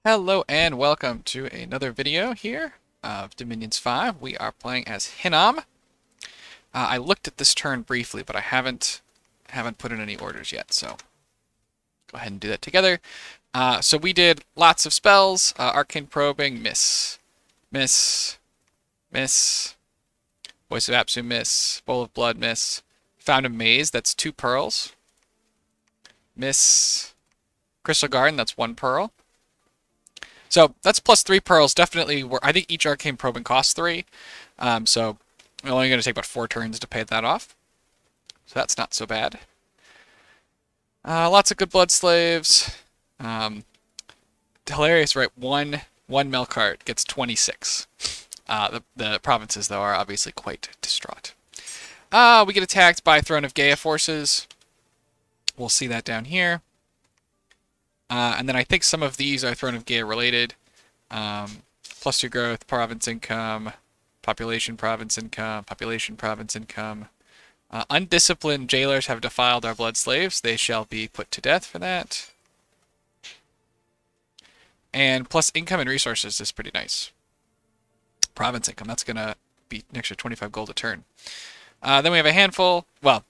Hello and welcome to another video here of Dominions 5. We are playing as Hinnom. I looked at this turn briefly, but I haven't put in any orders yet, so go ahead and do that together. So we did lots of spells. Arcane Probing, miss. Miss. Miss. Voice of Apsu, miss. Bowl of Blood, miss. Found a Maze, that's 2 pearls. Miss. Crystal Garden, that's 1 pearl. So that's plus 3 pearls. Definitely, I think each arcane probing costs 3. So we're only going to take about 4 turns to pay that off. So that's not so bad. Lots of good blood slaves. Hilarious, right? One Melkart gets 26. The provinces, though, are obviously quite distraught. We get attacked by Throne of Gaia forces. We'll see that down here. And then I think some of these are Throne of Gaia related. Plus 2 growth, province income, population province income, population province income. Undisciplined jailers have defiled our blood slaves. They shall be put to death for that. And plus income and resources is pretty nice. Province income, that's going to be an extra 25 gold a turn. Then we have a handful. Well,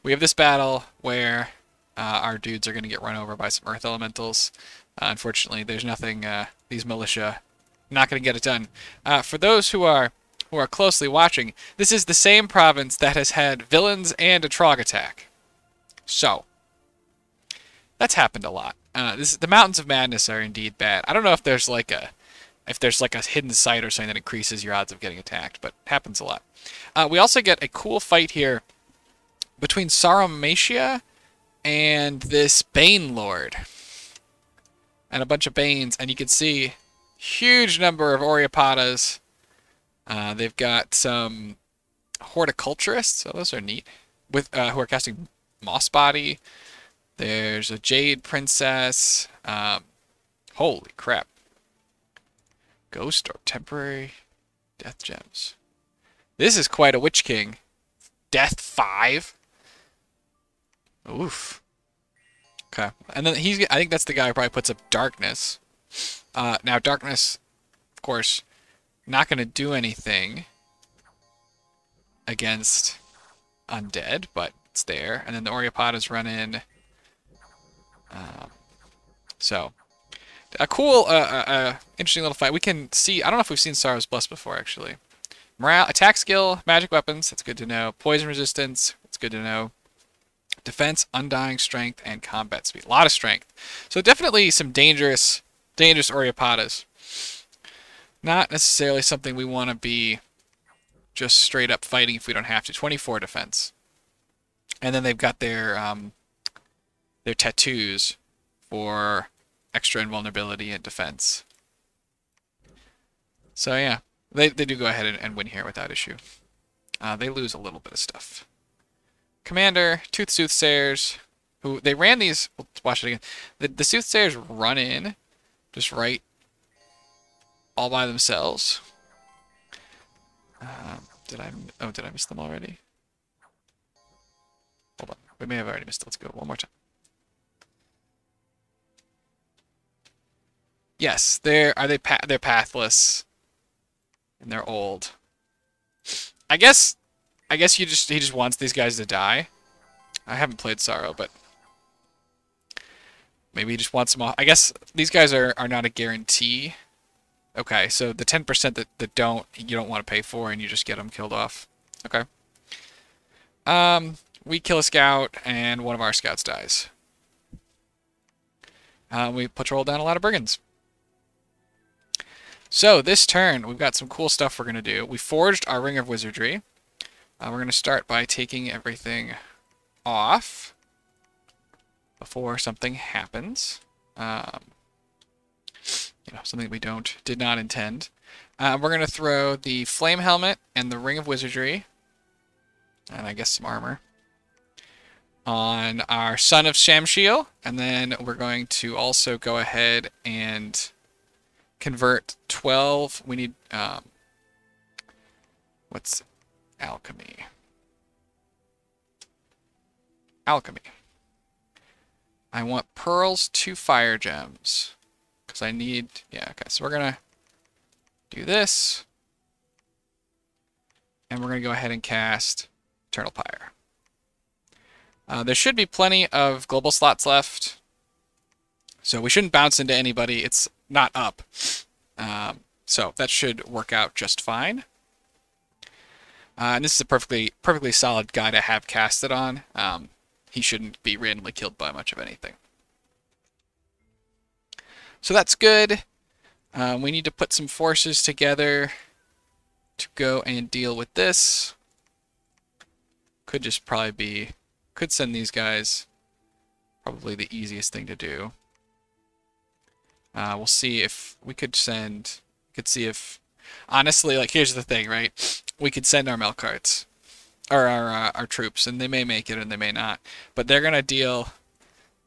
we have this battle where our dudes are going to get run over by some earth elementals. Unfortunately, there's nothing, these militia, not going to get it done. For those who are closely watching, this is the same province that has had villains and a Trog attack. So, that's happened a lot. The Mountains of Madness are indeed bad. I don't know if there's like a hidden site or something that increases your odds of getting attacked, but it happens a lot. We also get a cool fight here between Saramatia and this Bane Lord. And a bunch of Banes, and you can see huge number of Oreopatas. They've got some horticulturists, so those are neat, with who are casting Moss Body. There's a Jade Princess. Holy crap. Ghost or temporary death gems. This is quite a Witch King. Death 5. Oof. Okay. And then I think that's the guy who probably puts up Darkness. Now Darkness, of course, not going to do anything against undead, but it's there. And then the Oreopatas run in. So, a cool, interesting little fight. We can see, I don't know if we've seen Sorrow's Bless before, actually. Morale, attack skill, magic weapons, that's good to know. Poison resistance, that's good to know. Defense, undying, strength, and combat speed. A lot of strength. So definitely some dangerous Oreopatas. Not necessarily something we want to be just straight up fighting if we don't have to. 24 defense. And then they've got their tattoos for extra invulnerability and defense. So yeah, they do go ahead and win here without issue. They lose a little bit of stuff. Commander, Tooth Soothsayers, who they ran these. Let's watch it again. The Soothsayers run in, just right, all by themselves. Did I miss them already? Hold on, we may have already missed it. Let's go one more time. Yes, they're pathless, and they're old. I guess he just wants these guys to die. I haven't played Sorrow, but maybe he just wants them off. I guess these guys are not a guarantee. Okay, so the 10% that you don't want to pay for, and you just get them killed off. Okay. We kill a scout, and one of our scouts dies. We patrol down a lot of brigands. So this turn, we've got some cool stuff we're going to do. We forged our Ring of Wizardry. We're going to start by taking everything off before something happens. Something we did not intend. We're going to throw the Flame Helmet and the Ring of Wizardry, and I guess some armor, on our Son of Shamshiel, and then we're going to also go ahead and convert 12. We need, what's alchemy? Alchemy. I want pearls to fire gems. Because I need... Yeah, okay. So we're going to do this. And we're going to go ahead and cast Eternal Pyre. There should be plenty of global slots left. So we shouldn't bounce into anybody. It's not up. So that should work out just fine. And this is a perfectly solid guy to have casted on. He shouldn't be randomly killed by much of anything. So that's good. We need to put some forces together to go and deal with this. Could just probably be... Could send these guys. Probably the easiest thing to do. We'll see if we could send... Could see if... Honestly, like, here's the thing, right? We could send our milk carts. Or our troops, and they may make it and they may not. But they're going to deal,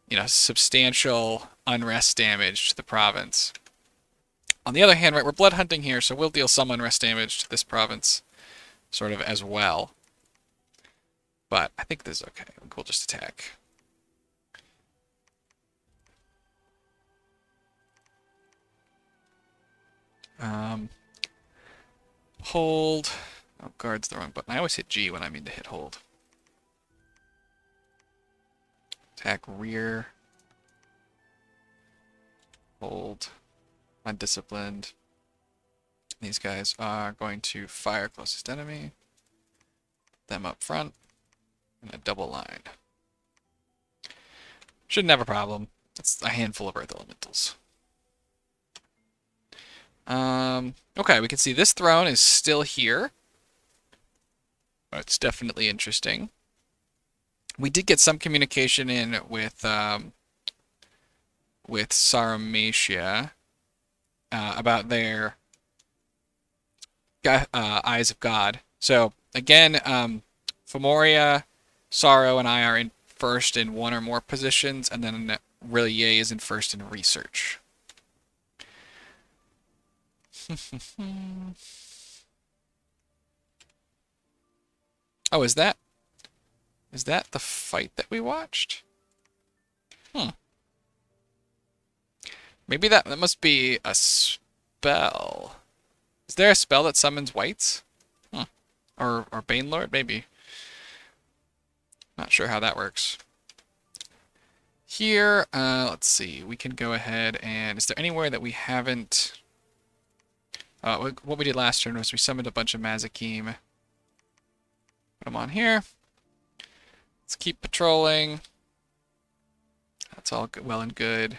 you know, substantial unrest damage to the province. On the other hand, right, we're blood hunting here, so we'll deal some unrest damage to this province sort of as well. But I think this is okay. We'll just attack. Hold. Oh, guard's the wrong button. I always hit G when I mean to hit hold. Attack rear. Hold. Undisciplined. These guys are going to fire closest enemy. Them up front. And a double line. Shouldn't have a problem. It's a handful of earth elementals. Okay, we can see this throne is still here. It's definitely interesting. We did get some communication in with Sarmatia about their Eyes of God. So again, Femoria, Sorrow, and I are in first in one or more positions, and then Rillier is in first in research. Oh, is that the fight that we watched? Maybe that must be a spell. Is there a spell that summons whites? Or Banelord? Maybe. Not sure how that works. Here, let's see. We can go ahead and... Is there anywhere that we haven't... what we did last turn was we summoned a bunch of Mazakim. Put them on here. Let's keep patrolling. That's all good, well and good.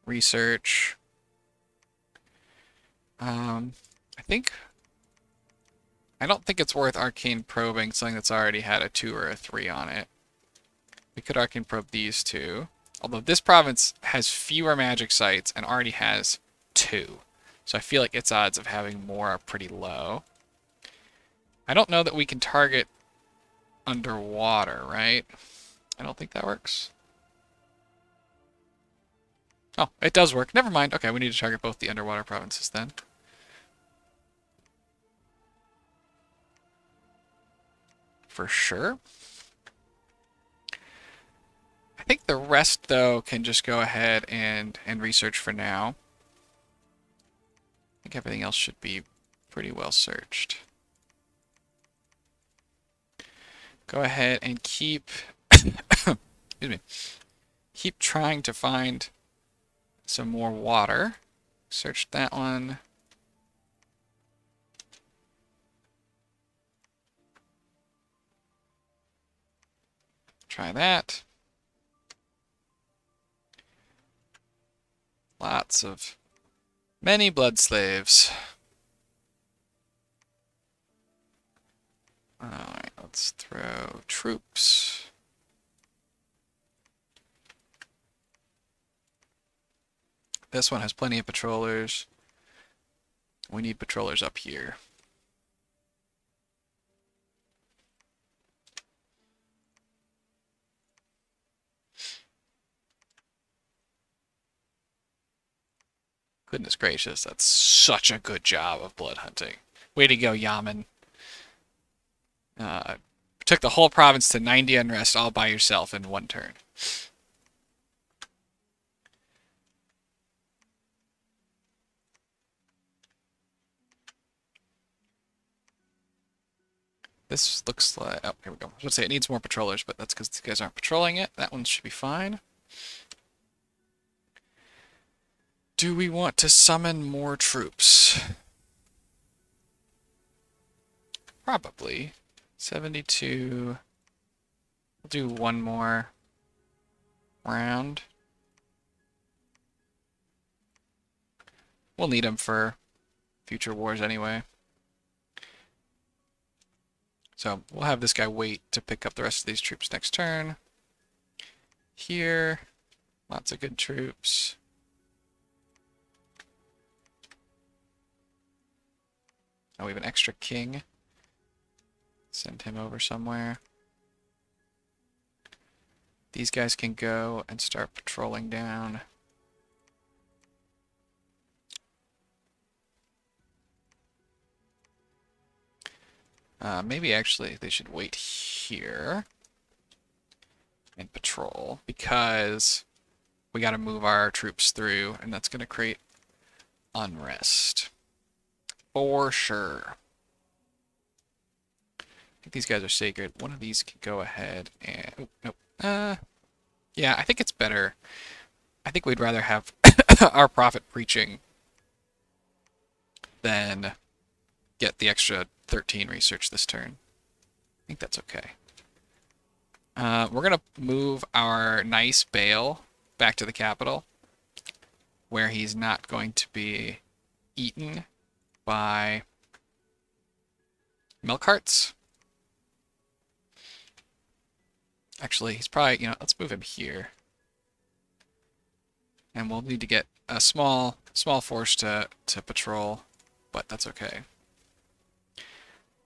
Research. I don't think it's worth arcane probing something that's already had a 2 or a 3 on it. We could arcane probe these two. Although this province has fewer magic sites and already has 2. So I feel like its odds of having more are pretty low. I don't know that we can target underwater, right? I don't think that works. Oh, it does work. Never mind. Okay, we need to target both the underwater provinces then. For sure. I think the rest, though, can just go ahead and research for now. I think everything else should be pretty well searched. Go ahead and keep... excuse me. Keep trying to find some more water. Search that one. Try that. Lots of... many blood slaves. Alright, let's throw troops. This one has plenty of patrollers. We need patrollers up here. Goodness gracious, that's such a good job of blood hunting. Way to go, Yaman. Took the whole province to 90 unrest all by yourself in one turn. This looks like... Oh, here we go. I was going to say it needs more patrollers, but that's because these guys aren't patrolling it. That one should be fine. Do we want to summon more troops? Probably. 72. We'll do one more round. We'll need them for future wars anyway. So we'll have this guy wait to pick up the rest of these troops next turn. Here, lots of good troops. Oh, we have an extra king. Send him over somewhere. These guys can go and start patrolling down. Maybe actually they should wait here and patrol because we got to move our troops through and that's going to create unrest. For sure. I think these guys are sacred. One of these can go ahead and... Oh, nope. Yeah, I think it's better. I think we'd rather have our prophet preaching than get the extra 13 research this turn. I think that's okay. We're going to move our nice Bale back to the capital, where he's not going to be eaten by milk carts. Actually, he's probably, let's move him here. And we'll need to get a small force to patrol, but that's okay.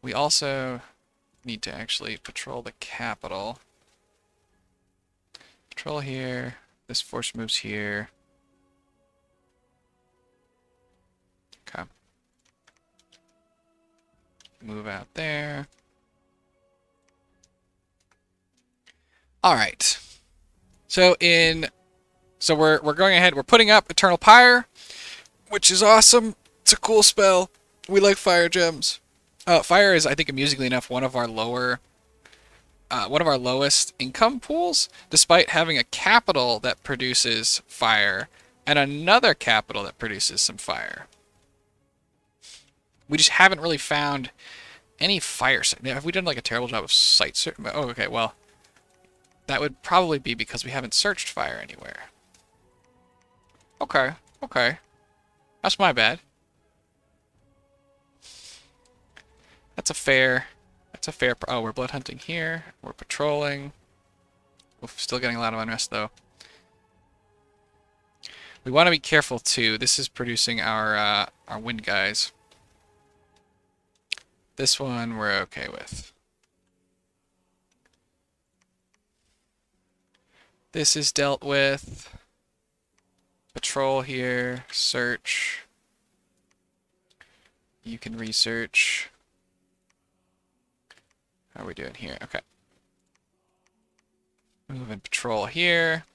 We also need to actually patrol the capital. Patrol here. This force moves here. Okay. Move out there. All right. So we're going ahead. We're putting up Eternal Pyre, which is awesome. It's a cool spell. We like fire gems. Fire is, I think, amusingly enough, one of our lowest income pools, despite having a capital that produces fire and another capital that produces some fire. We just haven't really found any fire. Have we done like a terrible job of site search? Oh, okay. Well, that would probably be because we haven't searched fire anywhere. Okay. Okay. That's my bad. That's a fair... Oh, we're blood hunting here. We're patrolling. We're still getting a lot of unrest, though. We want to be careful, too. This is producing our wind guys. This one we're okay with. This is dealt with. Patrol here. Search. You can research. How are we doing here? Okay. Move and patrol here.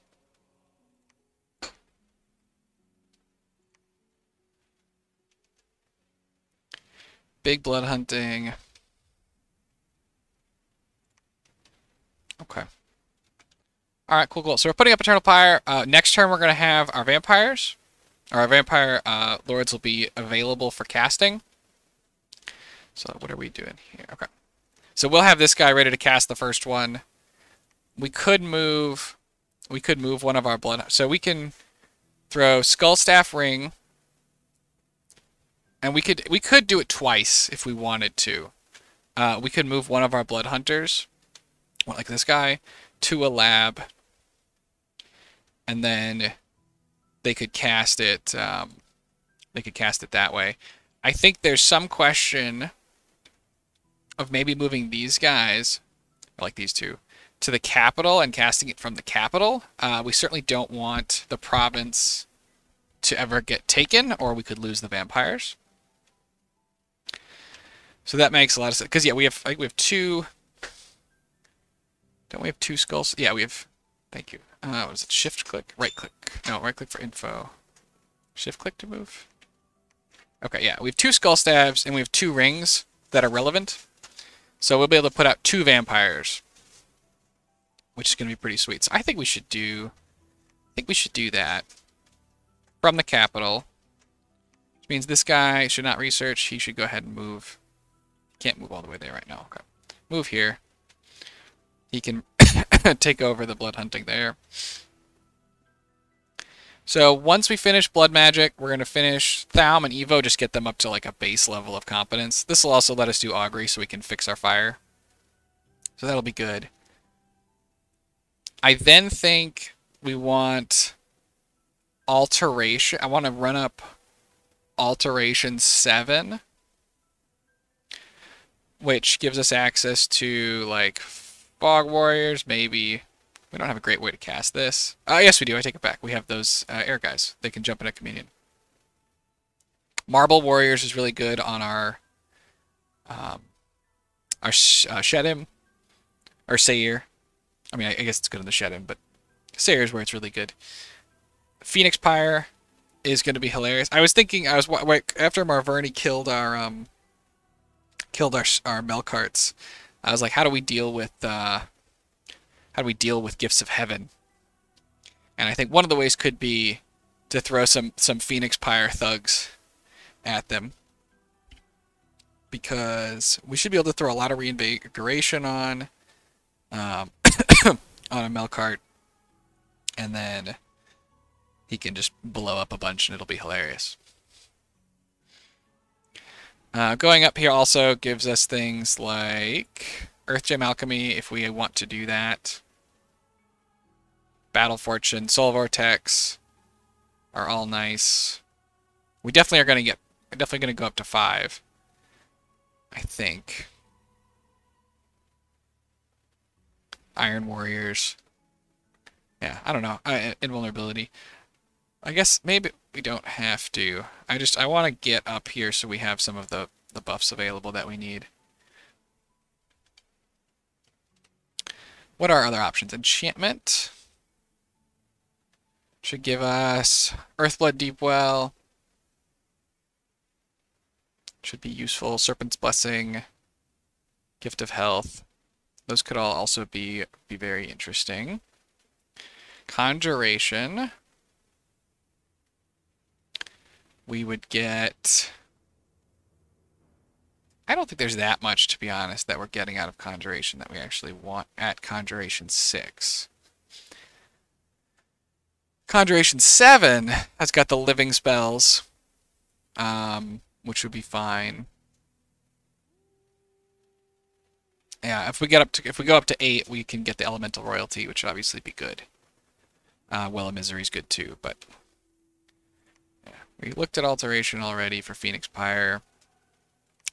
Big blood hunting. Okay. All right, cool. So we're putting up Eternal Pyre. Next turn, we're going to have our vampires. Our vampire lords will be available for casting. So what are we doing here? Okay. So we'll have this guy ready to cast the first one. We could move one of our blood. So we can throw Skullstaff Ring. And we could do it twice if we wanted to. We could move one of our blood hunters, like this guy, to a lab. And then they could cast it that way. I think there's some question of maybe moving these guys, like these two, to the capital and casting it from the capital. We certainly don't want the province to ever get taken, or we could lose the vampires. So that makes a lot of sense. Because, yeah, I think we have two... Don't we have two skulls? Yeah, we have... Thank you. What is it? Shift click? Right click. No, right click for info. Shift click to move? Okay, yeah. We have two skull staves, and we have two rings that are relevant. So we'll be able to put out 2 vampires, which is going to be pretty sweet. So I think we should do that from the capital. Which means this guy should not research. He should go ahead and move. He can't move all the way there right now. Okay. Move here. He can take over the blood hunting there. So once we finish blood magic, we're going to finish Thaum and Evo, just get them up to like a base level of competence. This will also let us do augury so we can fix our fire. So that'll be good. I then think we want alteration. I want to run up alteration 7, which gives us access to like fog warriors, maybe. We don't have a great way to cast this. Yes, we do. I take it back. We have those air guys. They can jump in a communion. Marble warriors is really good on our Shedim or Seir. I mean, I guess it's good on the Shedim, but Seir is where it's really good. Phoenix Pyre is going to be hilarious. I was thinking, after Marverni killed our Melkarts, I was like, how do we deal with Gifts of Heaven? And I think one of the ways could be to throw some Phoenix Pyre thugs at them, because we should be able to throw a lot of reinvigoration on on a Melkart, and then he can just blow up a bunch and it'll be hilarious. Going up here also gives us things like Earth Gem Alchemy if we want to do that. Battle Fortune, Soul Vortex are all nice. We definitely are going to go up to 5, I think. Iron Warriors. Yeah, I don't know. Invulnerability. I guess maybe we don't have to. I want to get up here so we have some of the buffs available that we need. What are other options? Enchantment should give us Earthblood Deepwell. Should be useful. Serpent's Blessing, Gift of Health. Those could all also be very interesting. Conjuration. We would get... I don't think there's that much, to be honest, that we're getting out of Conjuration that we actually want at Conjuration 6. Conjuration 7 has got the living spells, which would be fine. Yeah, if we go up to 8, we can get the Elemental Royalty, which would obviously be good. Well of Misery is good too, but yeah, we looked at Alteration already for Phoenix Pyre.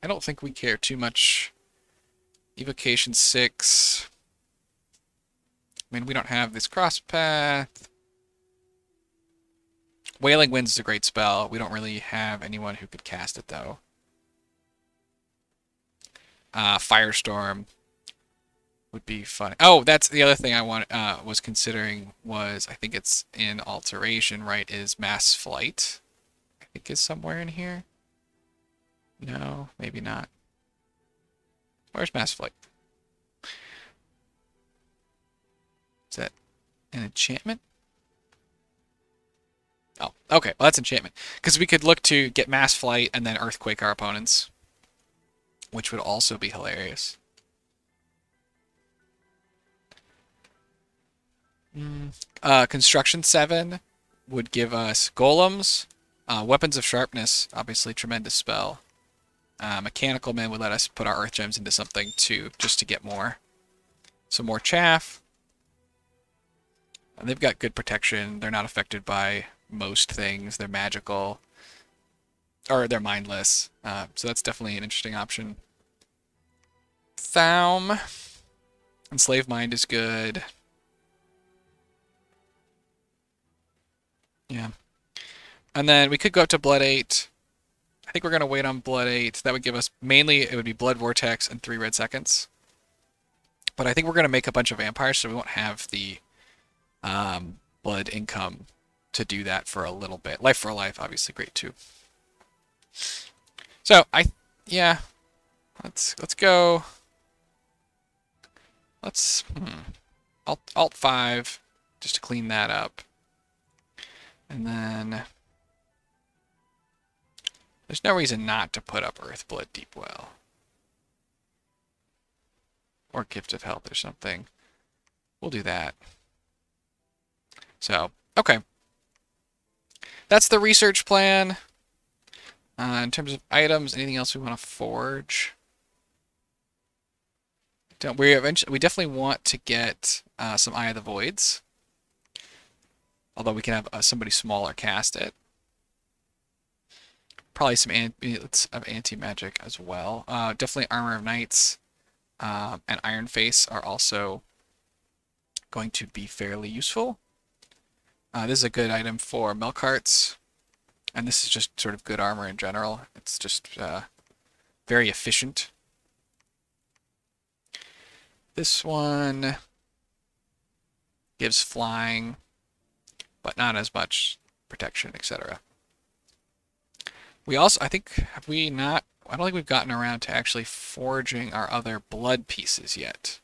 I don't think we care too much. Evocation 6. I mean, we don't have this cross path. Wailing Winds is a great spell. We don't really have anyone who could cast it, though. Firestorm would be fun. Oh, that's the other thing I was considering was, I think it's in Alteration, right, is Mass Flight. I think is somewhere in here. No, maybe not. Where's Mass Flight? Is that an enchantment? Oh, okay. Well, that's enchantment. Because we could look to get Mass Flight and then Earthquake our opponents, which would also be hilarious. Construction 7 would give us Golems. Weapons of Sharpness, obviously tremendous spell. Mechanical Man would let us put our Earth Gems into something too, just to get more. Some more Chaff. And they've got good protection. They're not affected by most things. They're magical. Or they're mindless. So that's definitely an interesting option. Thaum. Enslave Mind is good. Yeah. And then we could go up to Blood 8. I think we're going to wait on Blood 8. That would give us, mainly, it would be Blood Vortex and 3 red seconds. But I think we're going to make a bunch of vampires, so we won't have the blood income to do that for a little bit. Life for a Life, obviously great too. So, yeah, let's go let's Alt 5 just to clean that up. And then there's no reason not to put up Earthblood Deep Well. Or Gift of Health or something. We'll do that. So, okay. That's the research plan. In terms of items, anything else we want to forge? We definitely want to get some Eye of the Voids. Although we can have somebody smaller cast it. Probably some anti-magic as well. Definitely Armor of Knights and Iron Face are also going to be fairly useful. This is a good item for milk carts. And this is just sort of good armor in general. It's just very efficient. This one gives flying, but not as much protection, etc. We also, I think, have we not, I don't think we've gotten around to actually forging our other blood pieces yet.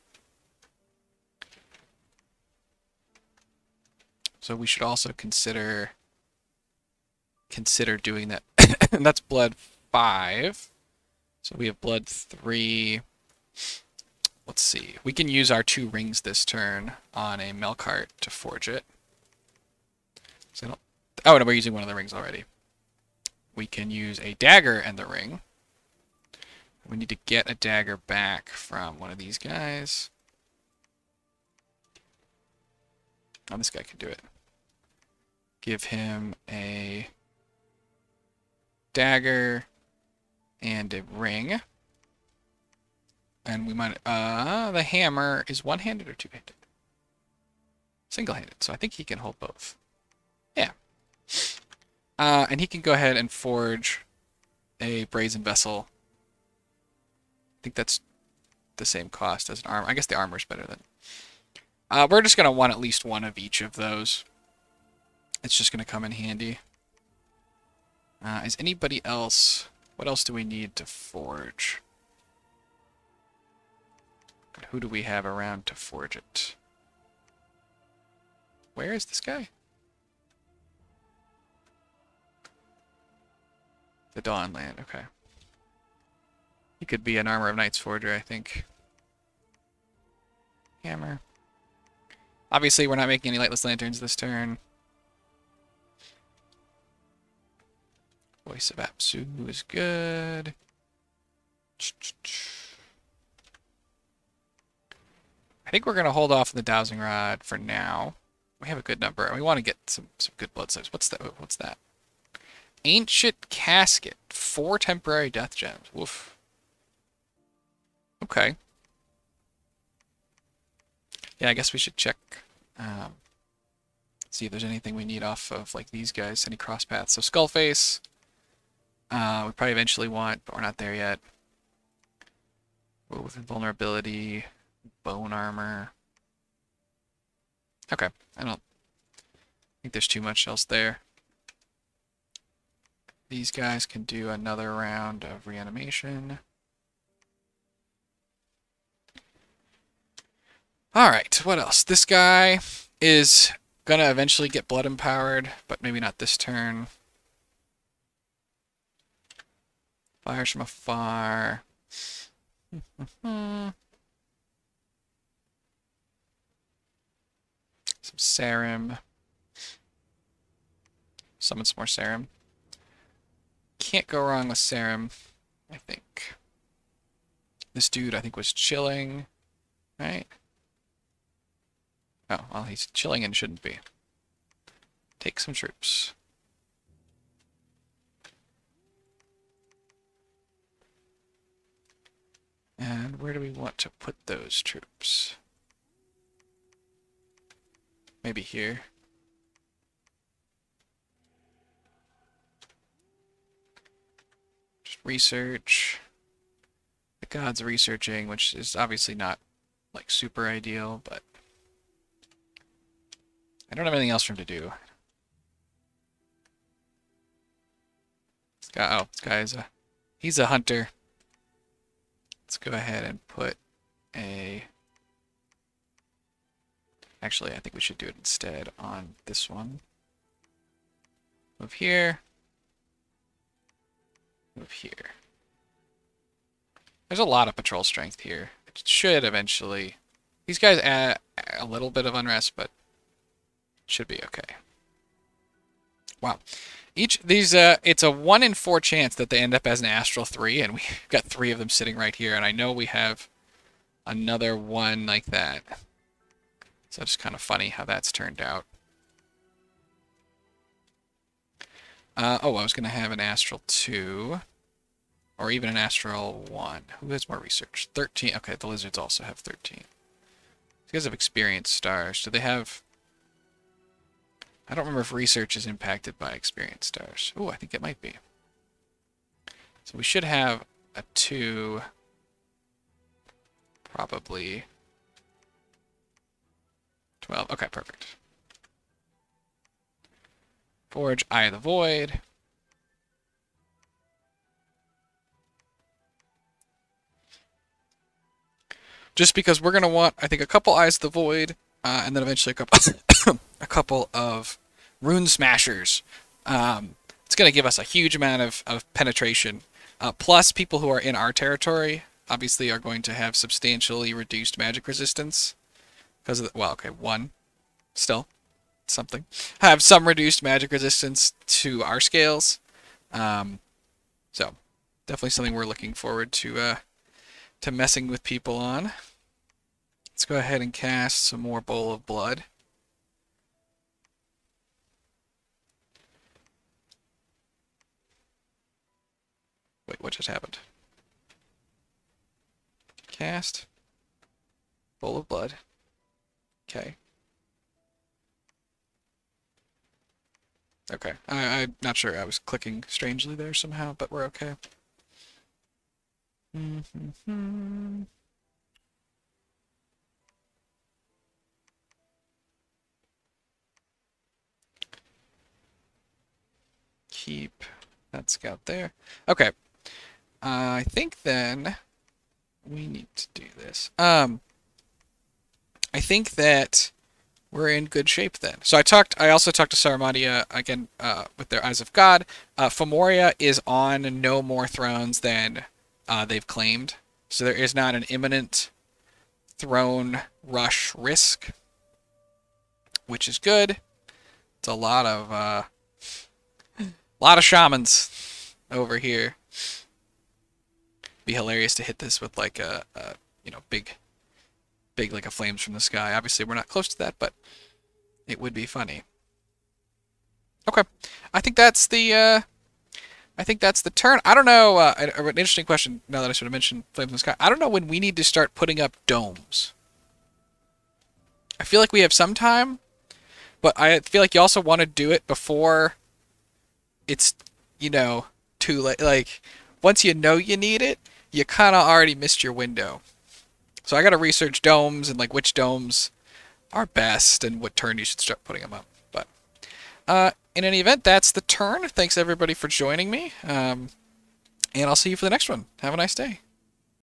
So we should also consider doing that. And that's blood 5. So we have blood 3. Let's see. We can use our 2 rings this turn on a Melkart to forge it. So oh, no, we're using one of the rings already. We can use a dagger and the ring. We need to get a dagger back from one of these guys. Oh, this guy can do it. Give him a dagger and a ring. And we might the hammer is one-handed or two-handed? Single-handed, so I think he can hold both. Yeah. And he can go ahead and forge a brazen vessel. I think that's the same cost as an armor. I guess the armor's better than. We're just gonna want at least one of each of those. It's just gonna come in handy. Is anybody else? What else do we need to forge? Who do we have around to forge it? Where is this guy? The Dawnland, okay. He could be an Armor of Knights forger, I think. Hammer. Obviously, we're not making any lightless lanterns this turn. Voice of Apsu is good. I think we're going to hold off on the Dowsing Rod for now. We have a good number, and we want to get some good blood size. What's that? Ancient Casket. 4 temporary death gems. Woof. Okay. Yeah, I guess we should check. See if there's anything we need off of like these guys. Any cross paths. So Skullface. We probably eventually want, but we're not there yet. With invulnerability. Bone armor. Okay, I don't think there's too much else there. These guys can do another round of reanimation. Alright, what else? This guy is gonna eventually get blood empowered, but maybe not this turn. Fires from afar. Some serum. Summon some more serum. Can't go wrong with serum, I think. This dude, I think, was chilling, right? Oh, well, he's chilling and shouldn't be. Take some troops. And where do we want to put those troops? Maybe here. Just research. The gods researching, which is obviously not like super ideal, but I don't have anything else for him to do. This guy is he's a hunter. Let's go ahead and put a Actually, I think we should do it instead on this one. Move here. Move here. There's a lot of patrol strength here. It should eventually... These guys add a little bit of unrest, but it should be okay. Wow. It's a 1 in 4 chance that they end up as an Astral 3, and we've got 3 of them sitting right here, and I know we have another one like that. So it's kind of funny how that's turned out. Oh, I was going to have an Astral 2. Or even an Astral 1. Who has more research? 13. Okay, the lizards also have 13. These guys have experience stars. Do they have... I don't remember if research is impacted by experience stars. Oh, I think it might be. So we should have a 2... Probably... 12. Okay, perfect. Forge, Eye of the Void. Just because we're going to want, I think, a couple Eyes of the Void, and then eventually a couple of Rune Smashers. It's going to give us a huge amount of penetration. Plus, people who are in our territory, obviously, are going to have substantially reduced magic resistance. Because of the, well, okay, 1. Still, something. Have some reduced magic resistance to our scales. So, definitely something we're looking forward to messing with people on. Let's go ahead and cast some more Bowl of Blood. Wait, what just happened? Cast. Bowl of Blood. Okay. Okay. I'm not sure. I was clicking strangely there somehow, but we're okay. Keep that scout there. Okay. I think then we need to do this. I think that we're in good shape then. So I also talked to Saramadia again with their Eyes of God. Femoria is on no more thrones than they've claimed. So there is not an imminent throne rush risk, which is good. It's a lot of shamans over here. Be hilarious to hit this with like a big like a flames from the sky. Obviously we're not close to that, but it would be funny. Okay, I think that's the turn. I don't know. An interesting question. Now that I sort of mentioned flames in the sky, I don't know when we need to start putting up domes. I feel like we have some time, but I feel like you also want to do it before it's too late. Like once you know you need it, you kind of already missed your window. So I got to research domes and like which domes are best and what turn you should start putting them up. But in any event, that's the turn. Thanks everybody for joining me. And I'll see you for the next one. Have a nice day.